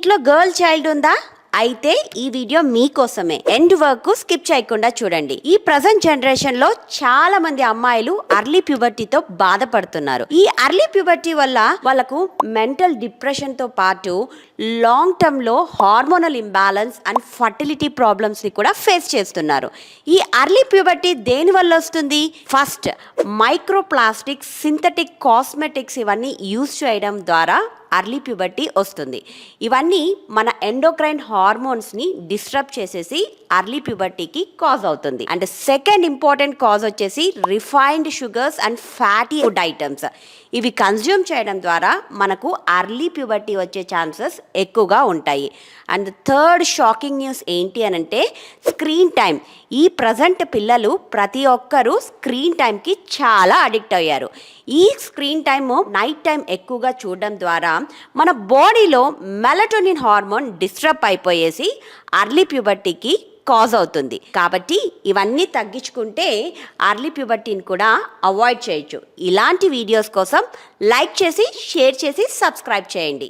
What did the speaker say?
ఇంట్లో girl child ఉందా? అయితే ఈ వీడియో మీకోసమే. ఎండ్ వరకు స్కిప్ చేయకుండా చూడండి. ఈ ప్రజెంట్ జనరేషన్ లో చాలా మంది అమ్మాయిలు అర్లీ ప్యూబర్టీతో బాధపడుతున్నారు. ఈ అర్లీ ప్యూబర్టీ వల్ల వాళ్ళకు మెంటల్ డిప్రెషన్ తో పాటు లాంగ్ టర్మ్ లో hormonal imbalance and fertility problems ని కూడా ఫేస్ చేస్తున్నారు. ఈ అర్లీ ప్యూబర్టీ దేని వల్ల వస్తుంది? ఫస్ట్, మైక్రోప్లాస్టిక్స్, సింథటిక్ కాస్మెటిక్స్ ఇవన్నీ యూజ్ చేయడం ద్వారా అర్లీ ప్యూబర్టీ వస్తుంది. ఇవన్నీ మన ఎండోక్రైన్ హార్మోన్స్ని డిస్టర్బ్ చేసేసి అర్లీ ప్యూబర్టీకి కాజ్ అవుతుంది. అండ్ సెకండ్ ఇంపార్టెంట్ కాజ్ వచ్చేసి refined sugars and fatty food items. ఇవి కన్జ్యూమ్ చేయడం ద్వారా మనకు అర్లీ ప్యూబర్టీ వచ్చే ఛాన్సెస్ ఎక్కువగా ఉంటాయి. అండ్ థర్డ్ షాకింగ్ న్యూస్ ఏంటి అని అంటే స్క్రీన్ టైం. ఈ ప్రజెంట్ పిల్లలు ప్రతి ఒక్కరూ స్క్రీన్ టైంకి చాలా అడిక్ట్ అయ్యారు. ఈ స్క్రీన్ టైము నైట్ టైం ఎక్కువగా చూడడం ద్వారా మన బాడీలో మెలటోనిన్ హార్మోన్ డిస్టర్బ్ అయిపోయేసి అర్లీ ప్యూబర్టీకి కాజ్ అవుతుంది. కాబట్టి ఇవన్నీ తగ్గించుకుంటే అర్లీ ప్యూబర్టీని కూడా అవాయిడ్ చేయొచ్చు. ఇలాంటి వీడియోస్ కోసం లైక్ చేసి, షేర్ చేసి, సబ్స్క్రైబ్ చేయండి.